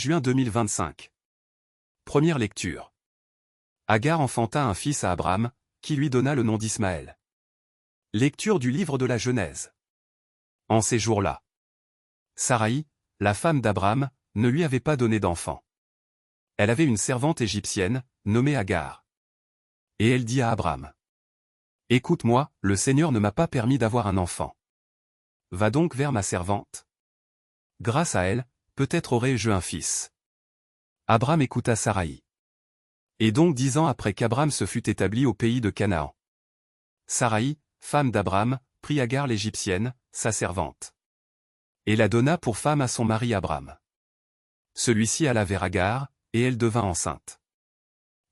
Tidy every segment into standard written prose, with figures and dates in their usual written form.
Juin 2025. Première lecture. Agar enfanta un fils à Abraham, qui lui donna le nom d'Ismaël. Lecture du livre de la Genèse. En ces jours-là, Saraï, la femme d'Abraham, ne lui avait pas donné d'enfant. Elle avait une servante égyptienne, nommée Agar. Et elle dit à Abraham: « Écoute-moi, le Seigneur ne m'a pas permis d'avoir un enfant. Va donc vers ma servante. Grâce à elle, peut-être aurai-je un fils. » Abraham écouta Saraï. Et donc 10 ans après qu'Abraham se fut établi au pays de Canaan, Saraï, femme d'Abraham, prit Agar l'Égyptienne, sa servante, et la donna pour femme à son mari Abraham. Celui-ci alla vers Agar, et elle devint enceinte.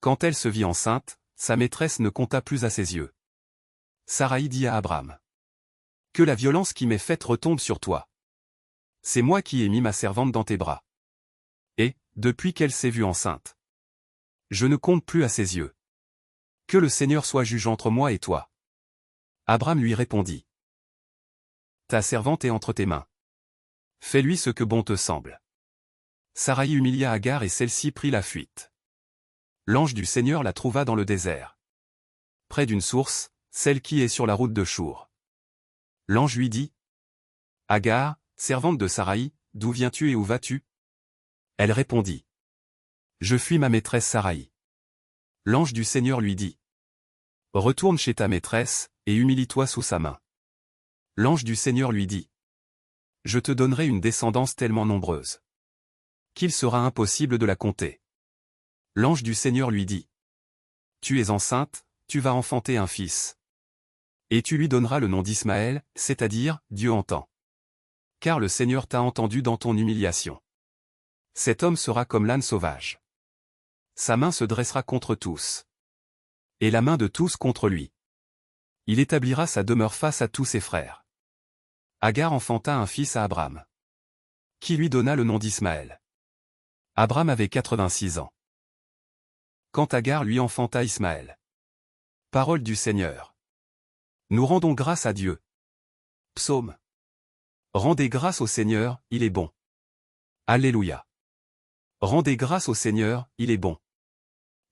Quand elle se vit enceinte, sa maîtresse ne compta plus à ses yeux. Saraï dit à Abraham: « Que la violence qui m'est faite retombe sur toi. C'est moi qui ai mis ma servante dans tes bras. Et, depuis qu'elle s'est vue enceinte, je ne compte plus à ses yeux. Que le Seigneur soit juge entre moi et toi. » Abraham lui répondit: « Ta servante est entre tes mains. Fais-lui ce que bon te semble. » Saraï humilia Agar et celle-ci prit la fuite. L'ange du Seigneur la trouva dans le désert, près d'une source, celle qui est sur la route de Chour. L'ange lui dit: « Agar, servante de Saraï, d'où viens-tu et où vas-tu? » Elle répondit: « Je fuis ma maîtresse Saraï. » L'ange du Seigneur lui dit: « Retourne chez ta maîtresse, et humilie-toi sous sa main. » L'ange du Seigneur lui dit: « Je te donnerai une descendance tellement nombreuse qu'il sera impossible de la compter. » L'ange du Seigneur lui dit: « Tu es enceinte, tu vas enfanter un fils. Et tu lui donneras le nom d'Ismaël, c'est-à-dire, Dieu entend. Car le Seigneur t'a entendu dans ton humiliation. Cet homme sera comme l'âne sauvage. Sa main se dressera contre tous, et la main de tous contre lui. Il établira sa demeure face à tous ses frères. » Agar enfanta un fils à Abraham, qui lui donna le nom d'Ismaël. Abraham avait 86 ans. Quand Agar lui enfanta Ismaël. Parole du Seigneur. Nous rendons grâce à Dieu. Psaume. Rendez grâce au Seigneur, il est bon. Alléluia. Rendez grâce au Seigneur, il est bon.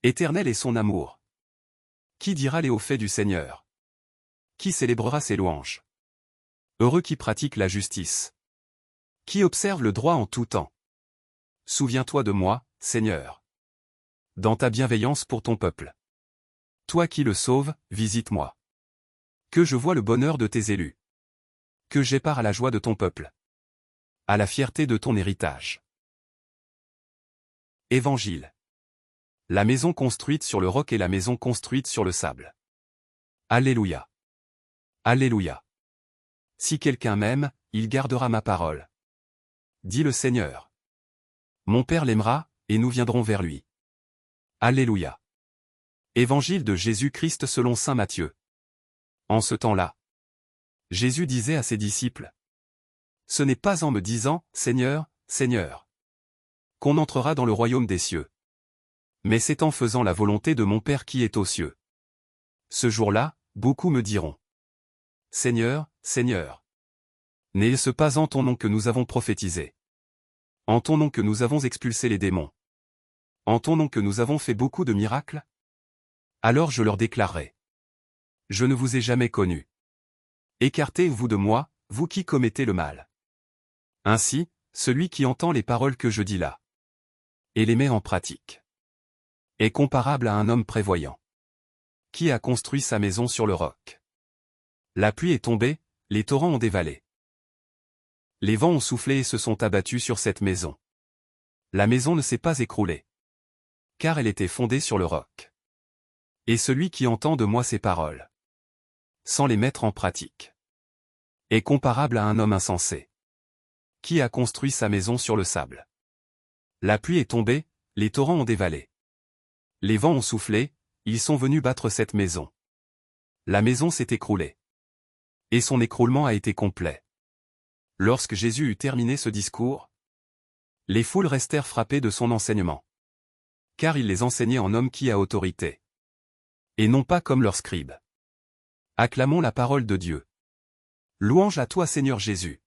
Éternel est son amour. Qui dira les hauts faits du Seigneur? Qui célébrera ses louanges? Heureux qui pratique la justice, qui observe le droit en tout temps. Souviens-toi de moi, Seigneur, dans ta bienveillance pour ton peuple. Toi qui le sauves, visite-moi. Que je voie le bonheur de tes élus. Que j'aie part à la joie de ton peuple, à la fierté de ton héritage. Évangile. La maison construite sur le roc et la maison construite sur le sable. Alléluia. Alléluia. Si quelqu'un m'aime, il gardera ma parole, dit le Seigneur. Mon Père l'aimera, et nous viendrons vers lui. Alléluia. Évangile de Jésus-Christ selon saint Matthieu. En ce temps-là, Jésus disait à ses disciples: « Ce n'est pas en me disant, Seigneur, Seigneur, qu'on entrera dans le royaume des cieux. Mais c'est en faisant la volonté de mon Père qui est aux cieux. Ce jour-là, beaucoup me diront: Seigneur, Seigneur, n'est-ce pas en ton nom que nous avons prophétisé? En ton nom que nous avons expulsé les démons? En ton nom que nous avons fait beaucoup de miracles? Alors je leur déclarerai: Je ne vous ai jamais connus. Écartez-vous de moi, vous qui commettez le mal. » Ainsi, celui qui entend les paroles que je dis là et les met en pratique est comparable à un homme prévoyant qui a construit sa maison sur le roc. La pluie est tombée, les torrents ont dévalé. Les vents ont soufflé et se sont abattus sur cette maison. La maison ne s'est pas écroulée, car elle était fondée sur le roc. Et celui qui entend de moi ces paroles, sans les mettre en pratique, est comparable à un homme insensé qui a construit sa maison sur le sable. La pluie est tombée, les torrents ont dévalé. Les vents ont soufflé, ils sont venus battre cette maison. La maison s'est écroulée. Et son écroulement a été complet. Lorsque Jésus eut terminé ce discours, les foules restèrent frappées de son enseignement. Car il les enseignait en homme qui a autorité, et non pas comme leurs scribes. Acclamons la parole de Dieu. Louange à toi Seigneur Jésus.